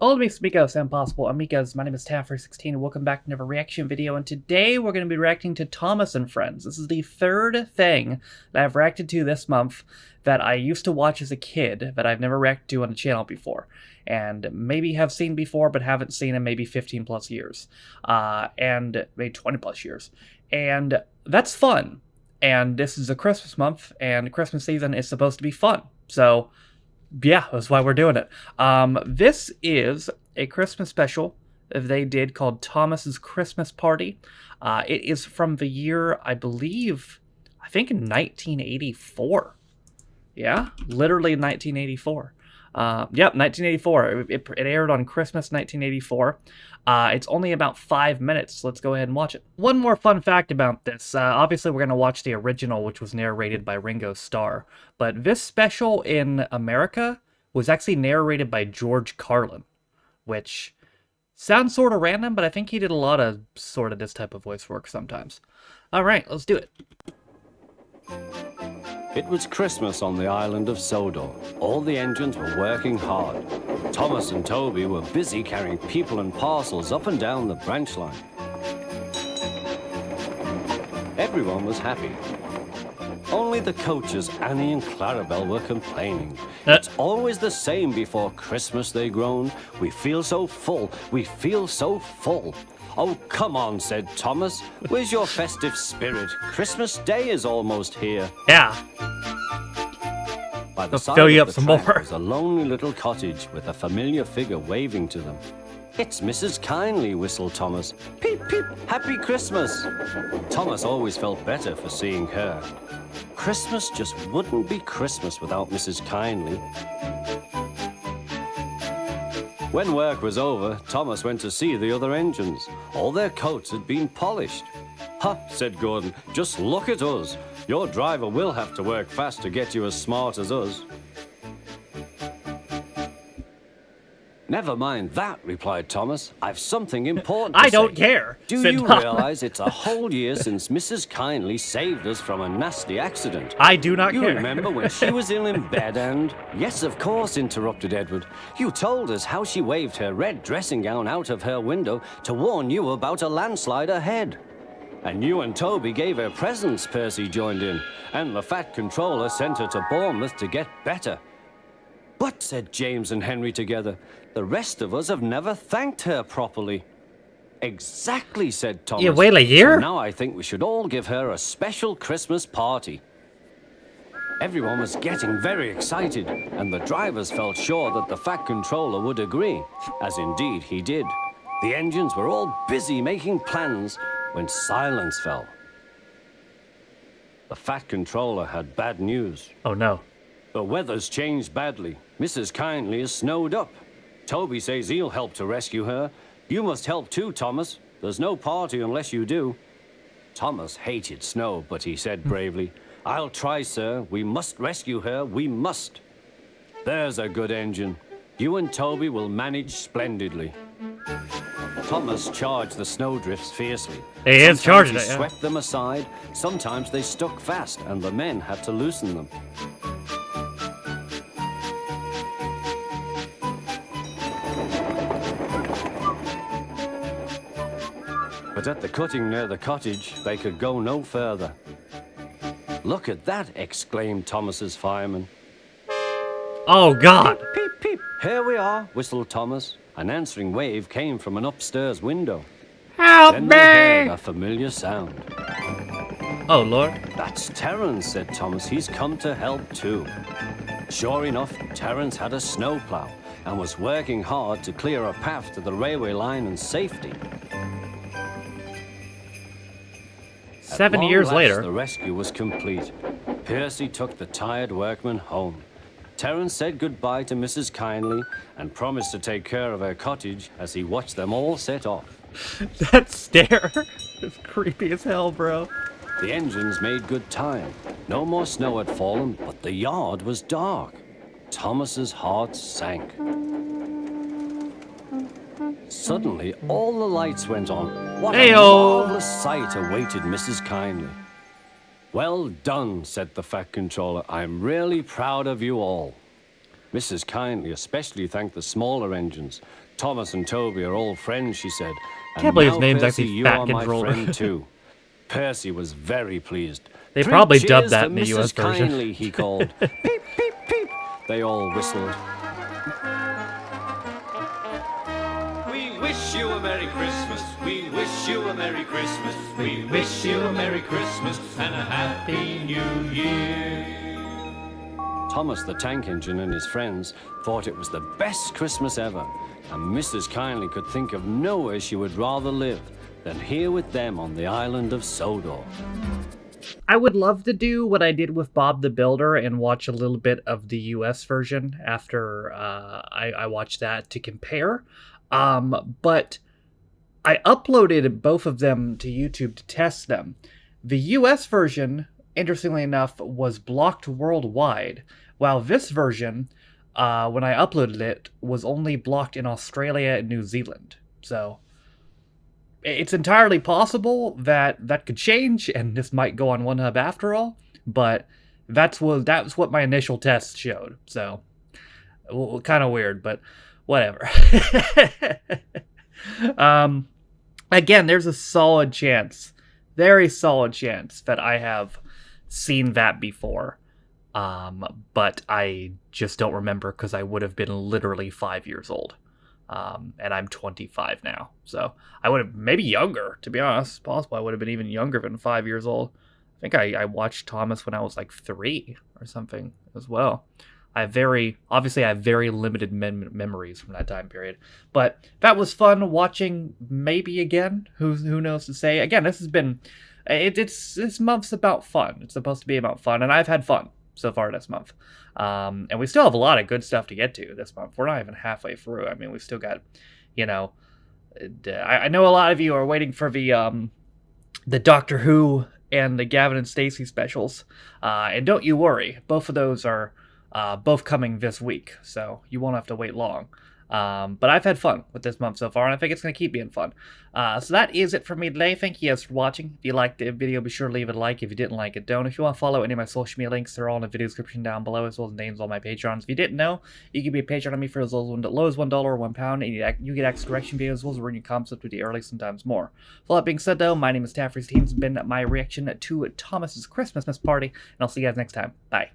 Hola mis amigos, impossible amigos, my name is Taffer16 and welcome back to another reaction video, and today we're going to be reacting to Thomas and Friends. This is the third thing that I've reacted to this month that I used to watch as a kid that I've never reacted to on the channel before, and maybe have seen before but haven't seen in maybe 15 plus years, and maybe 20 plus years, and that's fun. And this is a Christmas month, and Christmas season is supposed to be fun, so yeah, that's why we're doing it. This is a Christmas special they did called Thomas's Christmas Party. It is from the year, I think in 1984. Yeah, literally 1984. Yep, 1984. It aired on Christmas 1984. It's only about 5 minutes. Let's go ahead and watch it. One more fun fact about this. Obviously, we're going to watch the original, which was narrated by Ringo Starr. But this special in America was actually narrated by George Carlin, which sounds sort of random, but I think he did a lot of sort of this type of voice work sometimes. All right, let's do it. It was Christmas on the island of Sodor. All the engines were working hard. Thomas and Toby were busy carrying people and parcels up and down the branch line. Everyone was happy. Only the coaches, Annie and Clarabelle, were complaining. It's always the same before Christmas, they groaned. We feel so full, we feel so full. Oh, come on, said Thomas. Where's your festive spirit? Christmas Day is almost here. Yeah. By the side fill you of up the some track more. was a lonely little cottage with a familiar figure waving to them. It's Mrs. Kindly, whistled Thomas. Peep, peep, happy Christmas. Thomas always felt better for seeing her. Christmas just wouldn't be Christmas without Mrs. Kindly. When work was over, Thomas went to see the other engines. All their coats had been polished. Ha, said Gordon, just look at us. Your driver will have to work fast to get you as smart as us. Never mind that, replied Thomas. I've something important to I don't say. care. Do said you Thomas. realize it's a whole year since Mrs. Kindly saved us from a nasty accident? I do not You care. remember when she was ill in bed and... Yes, of course, interrupted Edward. You told us how she waved her red dressing gown out of her window to warn you about a landslide ahead. And you and Toby gave her presents, Percy joined in. And the Fat Controller sent her to Bournemouth to get better. But, said James and Henry together, the rest of us have never thanked her properly. Exactly, said Thomas. Yeah, wait a year? So now I think we should all give her a special Christmas party. Everyone was getting very excited, and the drivers felt sure that the Fat Controller would agree, as indeed he did. The engines were all busy making plans when silence fell. The Fat Controller had bad news. Oh no. The weather's changed badly. Mrs. Kindly is snowed up. Toby says he'll help to rescue her. You must help too, Thomas. There's no party unless you do. Thomas hated snow, but he said bravely, I'll try, sir. We must rescue her. We must. There's a good engine. You and Toby will manage splendidly. Thomas charged the snowdrifts fiercely. He is Sometimes charging he it, yeah. swept them aside. Sometimes they stuck fast, and the men had to loosen them. But at the cutting near the cottage, they could go no further. Look at that, exclaimed Thomas's fireman. Oh god. Peep, peep, here we are, whistled Thomas. An answering wave came from an upstairs window. Help Then they heard me! a familiar sound. Oh lord. That's Terence, said Thomas. He's come to help too. Sure enough, Terence had a snowplow and was working hard to clear a path to the railway line in safety. At 7 long years last, later. the rescue was complete. Percy took the tired workmen home. Terence said goodbye to Mrs. Kindly and promised to take care of her cottage as he watched them all set off. That stare is creepy as hell, bro. The engines made good time. No more snow had fallen, but the yard was dark. Thomas's heart sank. Suddenly, all the lights went on. What a Heyo. marvelous sight awaited Mrs. Kindly. Well done, said the Fat Controller. I'm really proud of you all. Mrs. Kindly especially thanked the smaller engines. Thomas and Toby are old friends, she said. And Can't believe his now, name's Percy, actually you Fat are my Controller. friend too. Percy was very pleased. They "Three probably cheers dubbed that for in the Mrs. US version. Kindly, he called. Peep, peep, peep. They all whistled. We wish you a Merry Christmas. We wish you a Merry Christmas. We wish you a Merry Christmas and a Happy New Year. Thomas the Tank Engine and his friends thought it was the best Christmas ever, and Mrs. Kindly could think of nowhere she would rather live than here with them on the island of Sodor. I would love to do what I did with Bob the Builder and watch a little bit of the US version after I watched that to compare. But I uploaded both of them to YouTube to test them. The US version, interestingly enough, was blocked worldwide, while this version, when I uploaded it, was only blocked in Australia and New Zealand. So it's entirely possible that that could change, and this might go on OneHub after all, but that's what my initial test showed. So, well, kind of weird, but whatever. Again, there's a solid chance, very solid chance, that I have seen that before. But I just don't remember because I would have been literally 5 years old. And I'm 25 now. So I would have, maybe younger, to be honest. It's possible I would have been even younger than 5 years old. I think I watched Thomas when I was like 3 or something as well. I have very limited memories from that time period. But that was fun watching maybe again. Who knows to say. Again, this has been, this month's about fun. It's supposed to be about fun, and I've had fun so far this month. And we still have a lot of good stuff to get to this month. We're not even halfway through. I mean, we've still got, you know, I know a lot of you are waiting for the Doctor Who and the Gavin and Stacey specials. And don't you worry, both of those are both coming this week, so you won't have to wait long. But I've had fun with this month so far, and I think it's going to keep being fun. So that is it for me today. Thank you guys for watching. If you liked the video, be sure to leave it a like. If you didn't like it, don't. If you want to follow any of my social media links, they're all in the video description down below, as well as names of all my Patrons. If you didn't know, you can be a patron on me for as low as $1 or £1, and you get extra direction videos, as well as reading comments up to the early, sometimes more. With all that being said, though, my name is Taffy16. It's been my reaction to Thomas's Christmas Party, and I'll see you guys next time. Bye.